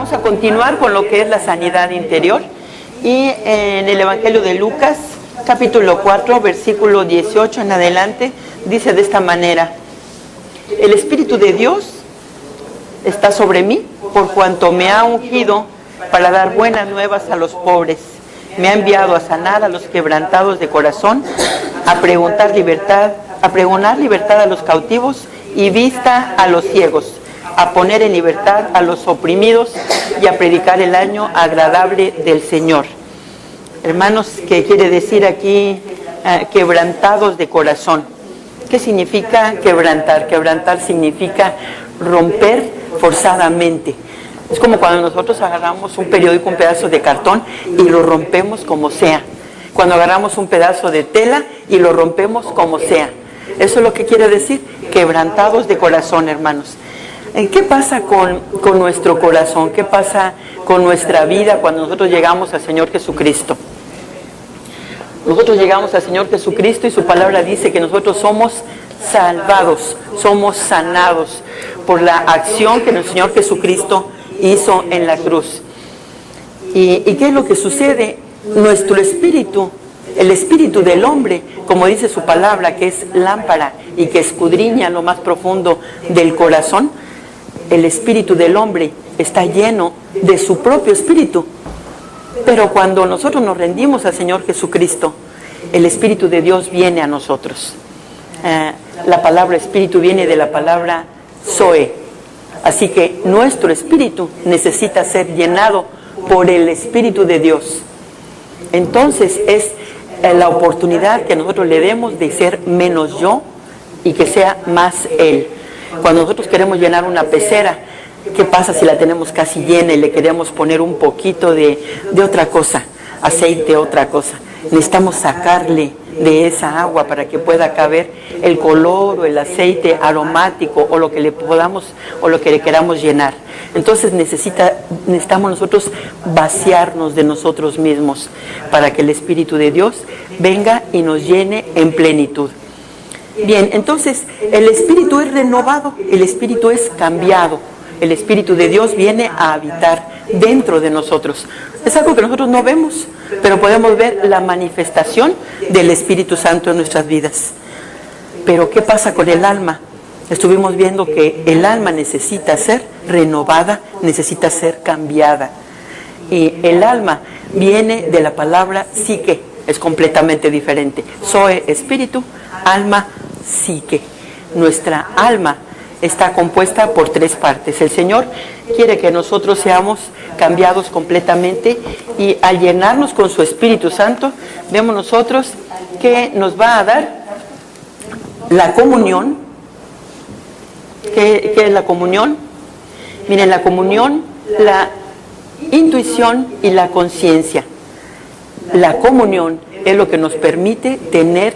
Vamos a continuar con lo que es la sanidad interior. Y en el Evangelio de Lucas, capítulo 4, versículo 18 en adelante, dice de esta manera: el Espíritu de Dios está sobre mí, por cuanto me ha ungido para dar buenas nuevas a los pobres. Me ha enviado a sanar a los quebrantados de corazón, a pregonar libertad a los cautivos y vista a los ciegos, a poner en libertad a los oprimidos y a predicar el año agradable del Señor. Hermanos, ¿qué quiere decir aquí quebrantados de corazón? ¿Qué significa quebrantar? Quebrantar significa romper forzadamente. Es como cuando nosotros agarramos un periódico, un pedazo de cartón y lo rompemos como sea. Cuando agarramos un pedazo de tela y lo rompemos como sea. Eso es lo que quiere decir quebrantados de corazón, hermanos. ¿Qué pasa con nuestro corazón? ¿Qué pasa con nuestra vida cuando nosotros llegamos al Señor Jesucristo? Nosotros llegamos al Señor Jesucristo y su palabra dice que nosotros somos salvados, somos sanados por la acción que el Señor Jesucristo hizo en la cruz. ¿Y qué es lo que sucede? Nuestro espíritu, el espíritu del hombre, como dice su palabra, que es lámpara y que escudriña lo más profundo del corazón, el espíritu del hombre está lleno de su propio espíritu. Pero cuando nosotros nos rendimos al Señor Jesucristo, el Espíritu de Dios viene a nosotros. La palabra espíritu viene de la palabra zoe. Así que nuestro espíritu necesita ser llenado por el Espíritu de Dios. Entonces es la oportunidad que nosotros le demos de ser menos yo y que sea más Él. Cuando nosotros queremos llenar una pecera, ¿qué pasa si la tenemos casi llena y le queremos poner un poquito de otra cosa, aceite, otra cosa? Necesitamos sacarle de esa agua para que pueda caber el color o el aceite aromático o lo que le podamos o lo que le queramos llenar. Entonces necesitamos nosotros vaciarnos de nosotros mismos para que el Espíritu de Dios venga y nos llene en plenitud. Bien, entonces el Espíritu es renovado, el Espíritu es cambiado. El Espíritu de Dios viene a habitar dentro de nosotros. Es algo que nosotros no vemos, pero podemos ver la manifestación del Espíritu Santo en nuestras vidas. Pero ¿qué pasa con el alma? Estuvimos viendo que el alma necesita ser renovada, necesita ser cambiada. Y el alma viene de la palabra psique, es completamente diferente. Zoe, espíritu, alma, psique. Nuestra alma está compuesta por tres partes. El Señor quiere que nosotros seamos cambiados completamente y al llenarnos con su Espíritu Santo, vemos nosotros que nos va a dar la comunión. ¿Qué es la comunión? Miren, la comunión, la intuición y la conciencia. La comunión es lo que nos permite tener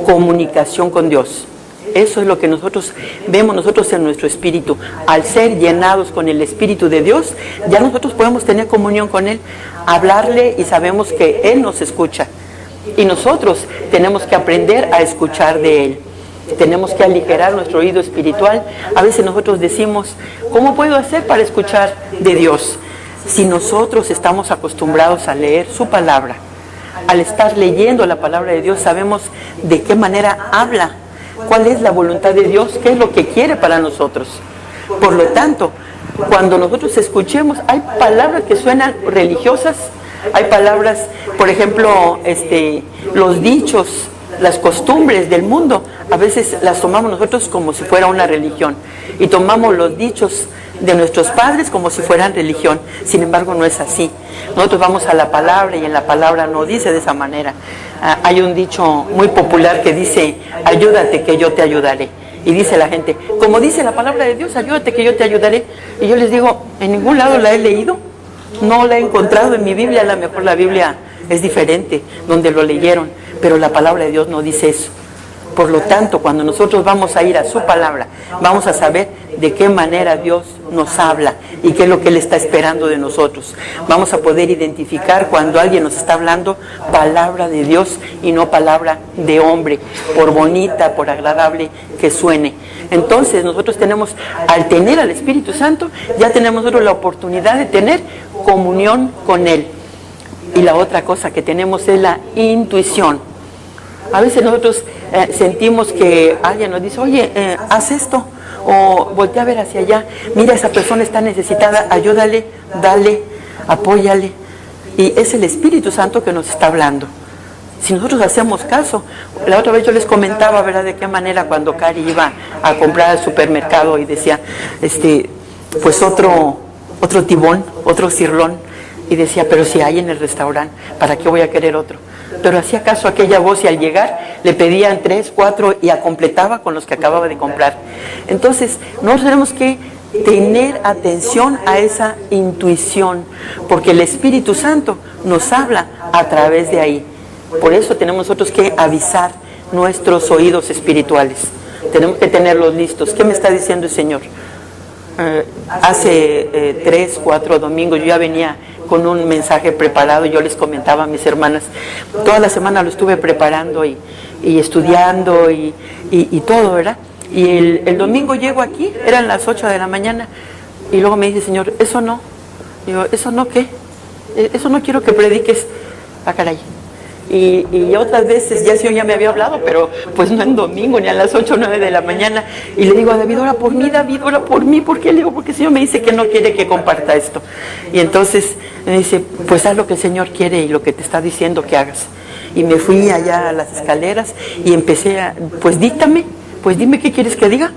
comunicación con Dios. Eso es lo que nosotros vemos nosotros en nuestro espíritu. Al ser llenados con el Espíritu de Dios, ya nosotros podemos tener comunión con Él, hablarle y sabemos que Él nos escucha. Y nosotros tenemos que aprender a escuchar de Él. Tenemos que aligerar nuestro oído espiritual. A veces nosotros decimos, ¿cómo puedo hacer para escuchar de Dios? Si nosotros estamos acostumbrados a leer su palabra, al estar leyendo la palabra de Dios, sabemos de qué manera habla. ¿Cuál es la voluntad de Dios? ¿Qué es lo que quiere para nosotros? Por lo tanto, cuando nosotros escuchemos, hay palabras que suenan religiosas, hay palabras, por ejemplo, los dichos, las costumbres del mundo, a veces las tomamos nosotros como si fuera una religión y tomamos los dichos de nuestros padres como si fueran religión. Sin embargo, no es así. Nosotros vamos a la palabra y en la palabra no dice de esa manera. Hay un dicho muy popular que dice, ayúdate que yo te ayudaré. Y dice la gente, como dice la palabra de Dios, ayúdate que yo te ayudaré. Y yo les digo, en ningún lado la he leído, no la he encontrado en mi Biblia. A lo mejor la Biblia es diferente, donde lo leyeron, pero la palabra de Dios no dice eso. Por lo tanto, cuando nosotros vamos a ir a su palabra, vamos a saber de qué manera Dios nos habla, y qué es lo que Él está esperando de nosotros. Vamos a poder identificar cuando alguien nos está hablando palabra de Dios y no palabra de hombre, por bonita, por agradable que suene. Entonces nosotros tenemos, al tener al Espíritu Santo, ya tenemos nosotros la oportunidad de tener comunión con Él. Y la otra cosa que tenemos es la intuición. A veces nosotros sentimos que alguien nos dice, oye, haz esto, o voltea a ver hacia allá, mira, esa persona está necesitada, ayúdale, dale, apóyale. Y es el Espíritu Santo que nos está hablando. Si nosotros hacemos caso, la otra vez yo les comentaba, ¿verdad?, de qué manera cuando Cari iba a comprar al supermercado y decía, pues otro tibón, otro cirlón, y decía, pero si hay en el restaurante, ¿para qué voy a querer otro? Pero hacía caso a aquella voz y al llegar le pedían 3, 4 y completaba con los que acababa de comprar. Entonces, nosotros tenemos que tener atención a esa intuición, porque el Espíritu Santo nos habla a través de ahí. Por eso tenemos nosotros que avisar nuestros oídos espirituales. Tenemos que tenerlos listos. ¿Qué me está diciendo el Señor? Hace 3, 4 domingos yo ya venía con un mensaje preparado. Yo les comentaba a mis hermanas, toda la semana lo estuve preparando y estudiando y todo, ¿verdad? Y el domingo llego aquí, eran las 8 de la mañana, y luego me dice, Señor, eso no. Digo, ¿eso no qué? Eso no quiero que prediques. Ah, caray. Y otras veces ya el Señor ya me había hablado, pero pues no en domingo, ni a las 8 o 9 de la mañana. Y le digo a David, ora por mí, David, ora por mí. ¿Por qué? Le digo, porque el Señor me dice que no quiere que comparta esto. Y entonces me dice, pues haz lo que el Señor quiere y lo que te está diciendo que hagas. Y me fui allá a las escaleras y empecé a, pues díctame, pues dime qué quieres que diga.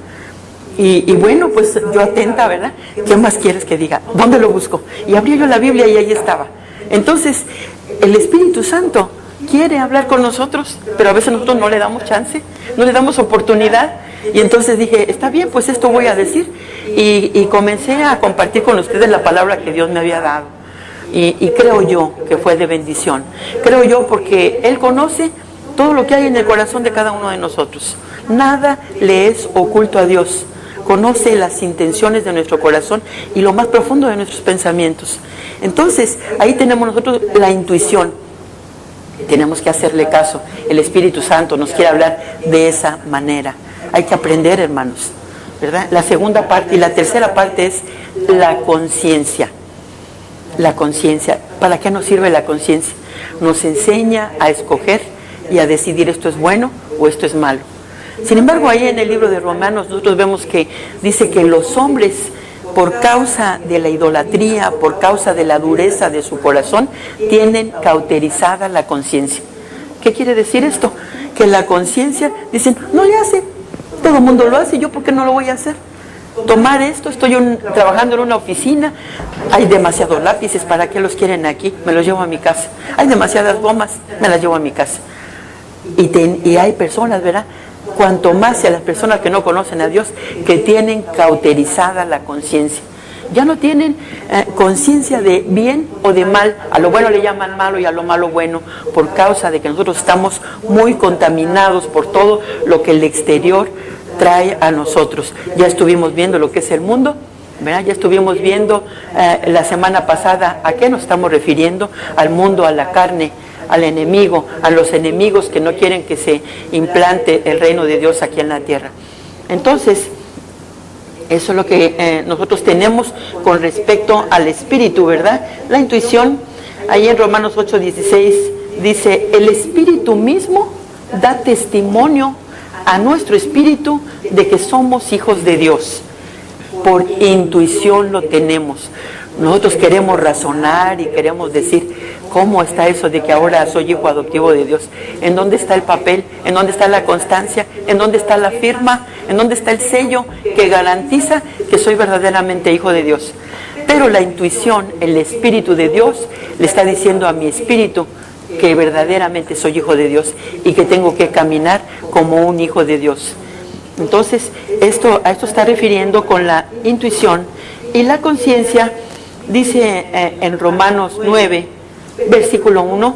Y bueno, pues yo atenta, ¿verdad? ¿Qué más quieres que diga? ¿Dónde lo busco? Y abrí yo la Biblia y ahí estaba. Entonces, el Espíritu Santo quiere hablar con nosotros, pero a veces nosotros no le damos chance, no le damos oportunidad. Y entonces dije, está bien, pues esto voy a decir. Y comencé a compartir con ustedes la palabra que Dios me había dado. Y creo yo que fue de bendición. Creo yo porque Él conoce todo lo que hay en el corazón de cada uno de nosotros. Nada le es oculto a Dios. Conoce las intenciones de nuestro corazón y lo más profundo de nuestros pensamientos. Entonces, ahí tenemos nosotros la intuición. Tenemos que hacerle caso. El Espíritu Santo nos quiere hablar de esa manera. Hay que aprender, hermanos, ¿verdad? La segunda parte y la tercera parte es la conciencia. La conciencia. ¿Para qué nos sirve la conciencia? Nos enseña a escoger y a decidir esto es bueno o esto es malo. Sin embargo, ahí en el libro de Romanos nosotros vemos que dice que los hombres, por causa de la idolatría, por causa de la dureza de su corazón, tienen cauterizada la conciencia. ¿Qué quiere decir esto? Que la conciencia, dicen, no le hace, todo el mundo lo hace, ¿yo por qué no lo voy a hacer? Tomar esto, estoy trabajando en una oficina, hay demasiados lápices, ¿para qué los quieren aquí? Me los llevo a mi casa. Hay demasiadas gomas, me las llevo a mi casa. Y hay personas, ¿verdad? Cuanto más sea las personas que no conocen a Dios, que tienen cauterizada la conciencia. Ya no tienen conciencia de bien o de mal. A lo bueno le llaman malo y a lo malo bueno, por causa de que nosotros estamos muy contaminados por todo lo que el exterior trae a nosotros. Ya estuvimos viendo lo que es el mundo, ¿verdad? Ya estuvimos viendo la semana pasada a qué nos estamos refiriendo, al mundo, a la carne, al enemigo, a los enemigos que no quieren que se implante el reino de Dios aquí en la tierra. Entonces, eso es lo que nosotros tenemos con respecto al espíritu, ¿verdad? La intuición, ahí en Romanos 8:16 dice, el espíritu mismo da testimonio a nuestro espíritu de que somos hijos de Dios. Por intuición lo tenemos. Nosotros queremos razonar y queremos decir, ¿cómo está eso de que ahora soy hijo adoptivo de Dios? ¿En dónde está el papel? ¿En dónde está la constancia? ¿En dónde está la firma? ¿En dónde está el sello que garantiza que soy verdaderamente hijo de Dios? Pero la intuición, el Espíritu de Dios, le está diciendo a mi espíritu que verdaderamente soy hijo de Dios y que tengo que caminar como un hijo de Dios. Entonces, a esto está refiriendo con la intuición. Y la conciencia, dice en Romanos 9, versículo 1,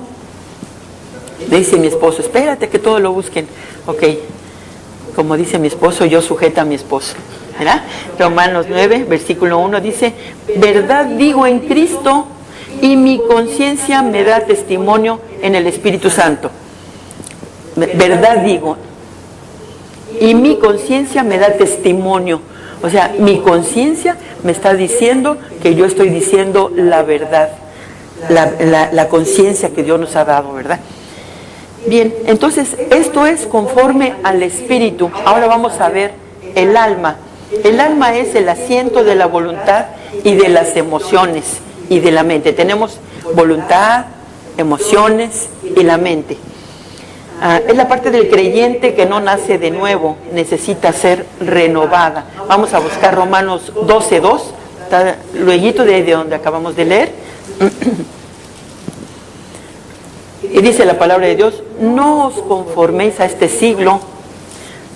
dice mi esposo, espérate que todo lo busquen. Ok, como dice mi esposo, yo sujeto a mi esposo. ¿verdad? Romanos 9, versículo 1 dice, verdad digo en Cristo y mi conciencia me da testimonio en el Espíritu Santo. Verdad digo y mi conciencia me da testimonio. O sea, mi conciencia me está diciendo que yo estoy diciendo la verdad, la conciencia que Dios nos ha dado, ¿verdad? Bien, entonces esto es conforme al Espíritu. Ahora vamos a ver el alma. El alma es el asiento de la voluntad y de las emociones y de la mente. Tenemos voluntad, emociones y la mente. Es la parte del creyente que no nace de nuevo, necesita ser renovada. Vamos a buscar Romanos 12:2, luego de donde acabamos de leer. Y dice la palabra de Dios, no os conforméis a este siglo,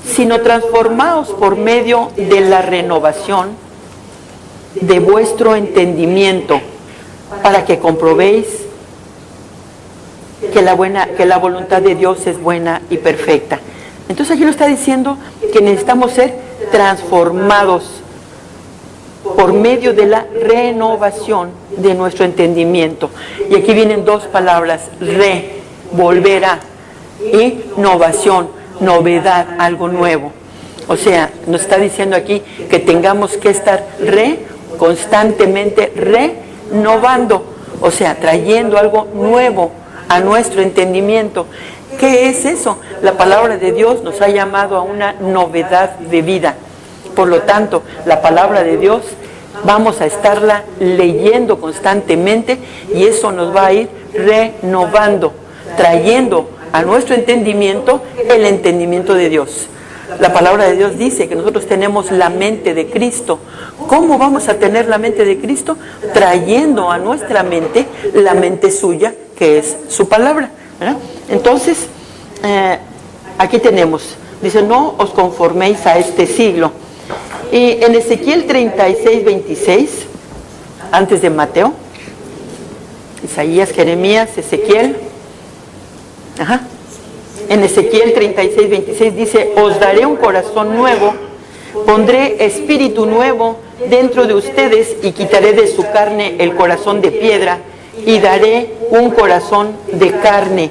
sino transformaos por medio de la renovación de vuestro entendimiento, para que comprobéis que la voluntad de Dios es buena y perfecta. Entonces aquí nos está diciendo que necesitamos ser transformados por medio de la renovación de nuestro entendimiento. Y aquí vienen dos palabras, volver a, y innovación, novedad, algo nuevo. O sea, nos está diciendo aquí que tengamos que estar constantemente renovando, o sea, trayendo algo nuevo a nuestro entendimiento. ¿Qué es eso? La palabra de Dios nos ha llamado a una novedad de vida. Por lo tanto, la palabra de Dios vamos a estarla leyendo constantemente y eso nos va a ir renovando, trayendo a nuestro entendimiento el entendimiento de Dios. La palabra de Dios dice que nosotros tenemos la mente de Cristo. ¿Cómo vamos a tener la mente de Cristo? Trayendo a nuestra mente la mente suya, que es su palabra, ¿verdad? Entonces, aquí tenemos, dice, no os conforméis a este siglo. Y en Ezequiel 36:26, antes de Mateo, Isaías, Jeremías, Ezequiel, en Ezequiel 36:26 dice, os daré un corazón nuevo, pondré espíritu nuevo dentro de ustedes y quitaré de su carne el corazón de piedra y daré un corazón de carne.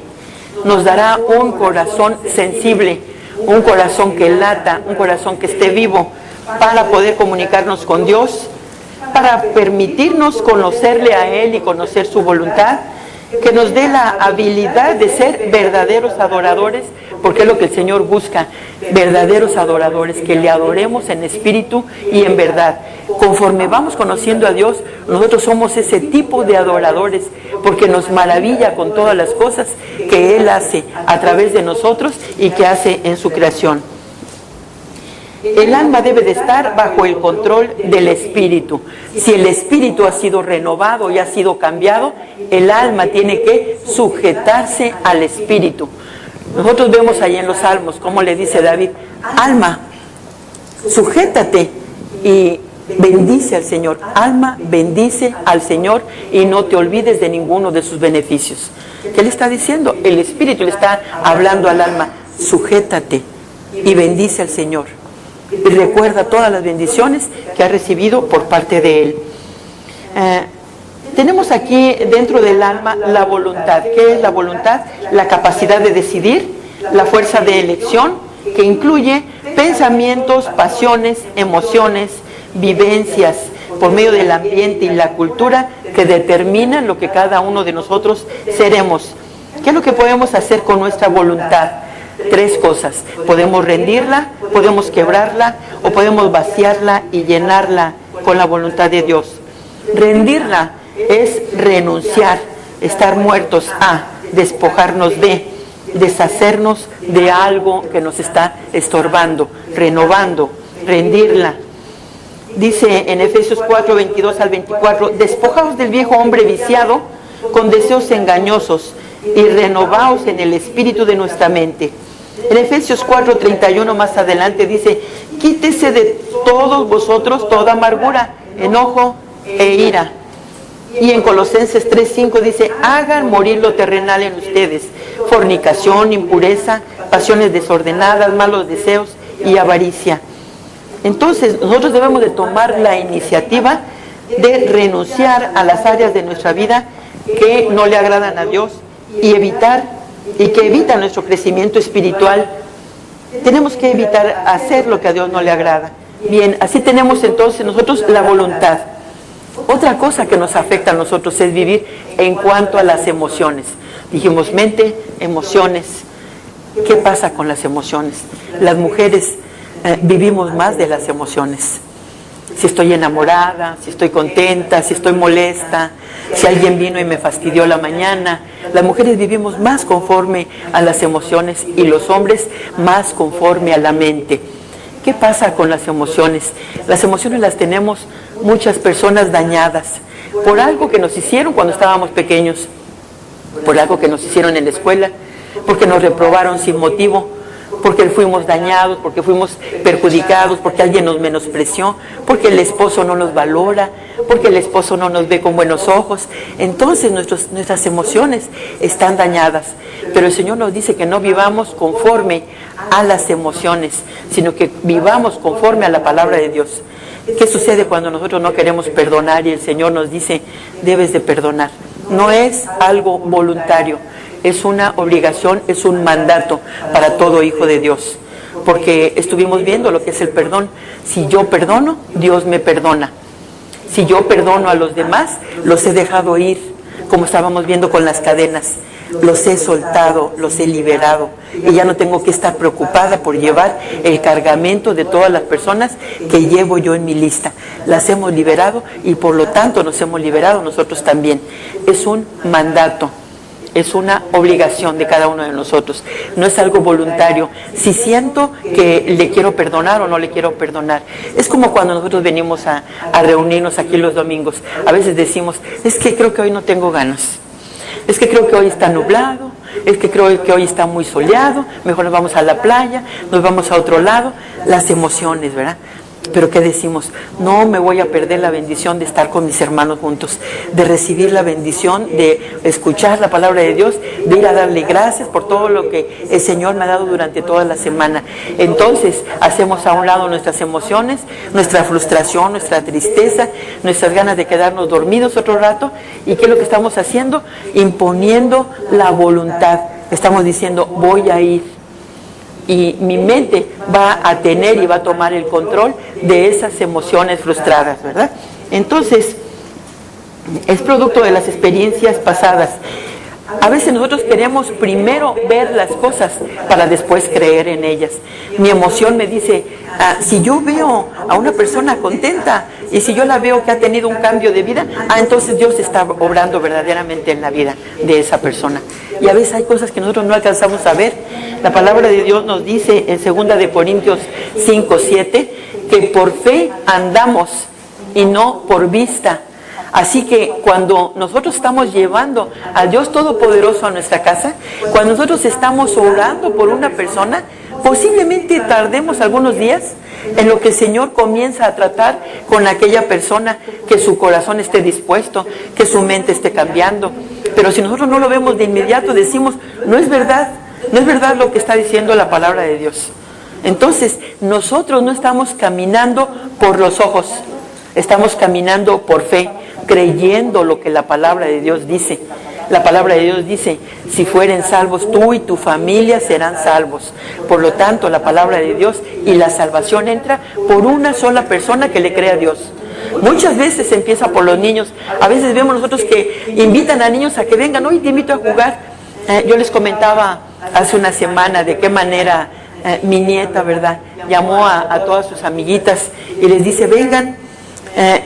Nos dará un corazón sensible, un corazón que lata, un corazón que esté vivo, para poder comunicarnos con Dios, para permitirnos conocerle a Él y conocer su voluntad, que nos dé la habilidad de ser verdaderos adoradores, porque es lo que el Señor busca, verdaderos adoradores, que le adoremos en espíritu y en verdad. Conforme vamos conociendo a Dios, nosotros somos ese tipo de adoradores, porque nos maravilla con todas las cosas que Él hace a través de nosotros y que hace en su creación. El alma debe de estar bajo el control del espíritu. Si el espíritu ha sido renovado y ha sido cambiado, el alma tiene que sujetarse al espíritu. Nosotros vemos ahí en los Salmos cómo le dice David, alma, sujétate y bendice al Señor. Alma, bendice al Señor y no te olvides de ninguno de sus beneficios. ¿Qué le está diciendo? El espíritu le está hablando al alma, sujétate y bendice al Señor. Y recuerda todas las bendiciones que ha recibido por parte de Él. Tenemos aquí dentro del alma la voluntad. ¿Qué es la voluntad? La capacidad de decidir, la fuerza de elección, que incluye pensamientos, pasiones, emociones, vivencias, por medio del ambiente y la cultura que determinan lo que cada uno de nosotros seremos. ¿Qué es lo que podemos hacer con nuestra voluntad? Tres cosas. Podemos rendirla, podemos quebrarla o podemos vaciarla y llenarla con la voluntad de Dios. Rendirla es renunciar, estar muertos a, despojarnos de, deshacernos de algo que nos está estorbando, renovando, rendirla. Dice en Efesios 4:22-24, despojaos del viejo hombre viciado con deseos engañosos y renovaos en el espíritu de nuestra mente. En Efesios 4:31 más adelante dice, quítese de todos vosotros toda amargura, enojo e ira. Y en Colosenses 3:5 dice, hagan morir lo terrenal en ustedes, fornicación, impureza, pasiones desordenadas, malos deseos y avaricia. Entonces, nosotros debemos de tomar la iniciativa de renunciar a las áreas de nuestra vida que no le agradan a Dios y que evitan nuestro crecimiento espiritual. Tenemos que evitar hacer lo que a Dios no le agrada. Bien, así tenemos entonces nosotros la voluntad. Otra cosa que nos afecta a nosotros es vivir en cuanto a las emociones. Dijimos mente, emociones. ¿Qué pasa con las emociones? Las mujeres vivimos más de las emociones. Si estoy enamorada, si estoy contenta, si estoy molesta, si alguien vino y me fastidió la mañana. Las mujeres vivimos más conforme a las emociones y los hombres más conforme a la mente. ¿Qué pasa con las emociones? Las emociones las tenemos muchas personas dañadas por algo que nos hicieron cuando estábamos pequeños, por algo que nos hicieron en la escuela, porque nos reprobaron sin motivo, porque fuimos dañados, porque fuimos perjudicados, porque alguien nos menospreció, porque el esposo no nos valora, porque el esposo no nos ve con buenos ojos. Entonces nuestras emociones están dañadas. Pero el Señor nos dice que no vivamos conforme a las emociones, sino que vivamos conforme a la palabra de Dios. ¿Qué sucede cuando nosotros no queremos perdonar y el Señor nos dice, debes de perdonar? No es algo voluntario. Es una obligación, es un mandato para todo hijo de Dios. Porque estuvimos viendo lo que es el perdón. Si yo perdono, Dios me perdona. Si yo perdono a los demás, los he dejado ir, como estábamos viendo con las cadenas. Los he soltado, los he liberado. Y ya no tengo que estar preocupada por llevar el cargamento de todas las personas que llevo yo en mi lista. Las hemos liberado y por lo tanto nos hemos liberado nosotros también. Es un mandato. Es una obligación de cada uno de nosotros, no es algo voluntario. Si siento que le quiero perdonar o no le quiero perdonar. Es como cuando nosotros venimos a reunirnos aquí los domingos. A veces decimos, es que creo que hoy no tengo ganas, es que creo que hoy está nublado, es que creo que hoy está muy soleado, mejor nos vamos a la playa, nos vamos a otro lado. Las emociones, ¿verdad? Pero ¿qué decimos? No me voy a perder la bendición de estar con mis hermanos juntos, de recibir la bendición, de escuchar la palabra de Dios, de ir a darle gracias por todo lo que el Señor me ha dado durante toda la semana. Entonces hacemos a un lado nuestras emociones, nuestra frustración, nuestra tristeza, nuestras ganas de quedarnos dormidos otro rato. ¿Y qué es lo que estamos haciendo? Imponiendo la voluntad. Estamos diciendo, voy a ir. Y mi mente va a tener y va a tomar el control de esas emociones frustradas, ¿verdad? Entonces, es producto de las experiencias pasadas. A veces nosotros queremos primero ver las cosas para después creer en ellas. Mi emoción me dice, si yo veo a una persona contenta y si yo la veo que ha tenido un cambio de vida, entonces Dios está obrando verdaderamente en la vida de esa persona. Y a veces hay cosas que nosotros no alcanzamos a ver. La palabra de Dios nos dice en 2 de Corintios 5:7 que por fe andamos y no por vista. Así que cuando nosotros estamos llevando a Dios Todopoderoso a nuestra casa, cuando nosotros estamos orando por una persona, posiblemente tardemos algunos días en lo que el Señor comienza a tratar con aquella persona, que su corazón esté dispuesto, que su mente esté cambiando. Pero si nosotros no lo vemos de inmediato, decimos, no es verdad lo que está diciendo la palabra de Dios. Entonces, nosotros no estamos caminando por los ojos, estamos caminando por fe, creyendo lo que la palabra de Dios dice. La palabra de Dios dice, si fueren salvos tú y tu familia serán salvos. Por lo tanto, la palabra de Dios y la salvación entra por una sola persona que le cree a Dios. Muchas veces empieza por los niños. A veces vemos nosotros que invitan a niños a que vengan, hoy te invito a jugar. Yo les comentaba hace una semana de qué manera mi nieta, ¿verdad?, llamó a todas sus amiguitas y les dice, vengan,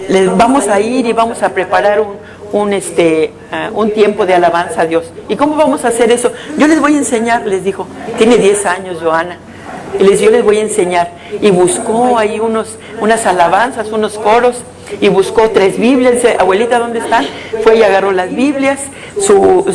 les vamos a ir y vamos a preparar un tiempo de alabanza a Dios. ¿Y cómo vamos a hacer eso? Yo les voy a enseñar, les dijo. Tiene 10 años, Joana. Y yo les voy a enseñar. Y buscó ahí unas alabanzas, unos coros, y buscó 3 Biblias. Abuelita, ¿dónde están? Fue y agarró las Biblias, su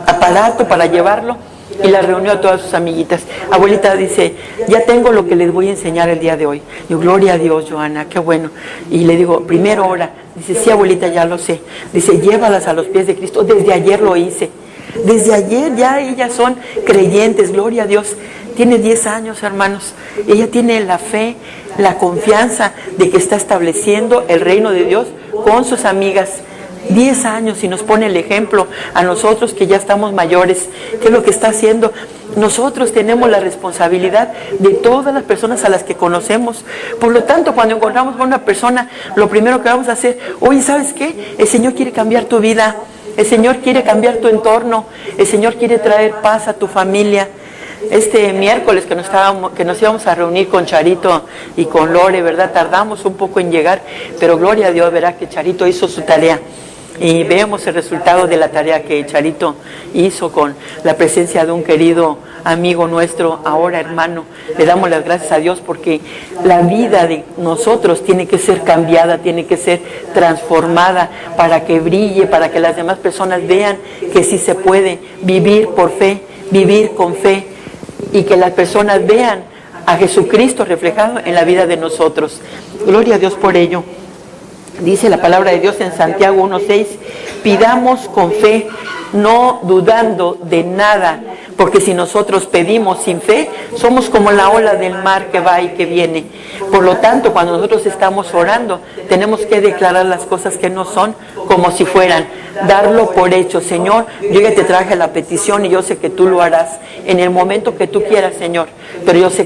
aparato para llevarlo, y la reunió a todas sus amiguitas. Abuelita, dice, ya tengo lo que les voy a enseñar el día de hoy. Yo, gloria a Dios, Joana, qué bueno. Y le digo, primero ora. Dice, sí, abuelita, ya lo sé. Dice, llévalas a los pies de Cristo. Desde ayer lo hice. Desde ayer ya ellas son creyentes, gloria a Dios. Tiene 10 años, hermanos. Ella tiene la fe, la confianza de que está estableciendo el reino de Dios con sus amigas. 10 años y nos pone el ejemplo a nosotros que ya estamos mayores. ¿Qué es lo que está haciendo? Nosotros tenemos la responsabilidad de todas las personas a las que conocemos. Por lo tanto, cuando encontramos con una persona, lo primero que vamos a hacer, oye, ¿sabes qué? El Señor quiere cambiar tu vida. El Señor quiere cambiar tu entorno. El Señor quiere traer paz a tu familia. Este miércoles que nos íbamos a reunir con Charito y con Lore, ¿verdad? Tardamos un poco en llegar, pero gloria a Dios, verá que Charito hizo su tarea. Y vemos el resultado de la tarea que Charito hizo con la presencia de un querido amigo nuestro, ahora hermano. Le damos las gracias a Dios porque la vida de nosotros tiene que ser cambiada, tiene que ser transformada para que brille, para que las demás personas vean que sí se puede vivir por fe, vivir con fe, y que las personas vean a Jesucristo reflejado en la vida de nosotros. Gloria a Dios por ello. Dice la palabra de Dios en Santiago 1:6, pidamos con fe, no dudando de nada, porque si nosotros pedimos sin fe, somos como la ola del mar que va y que viene. Por lo tanto, cuando nosotros estamos orando, tenemos que declarar las cosas que no son como si fueran, darlo por hecho. Señor, yo ya te traje la petición y yo sé que tú lo harás en el momento que tú quieras, Señor, pero yo sé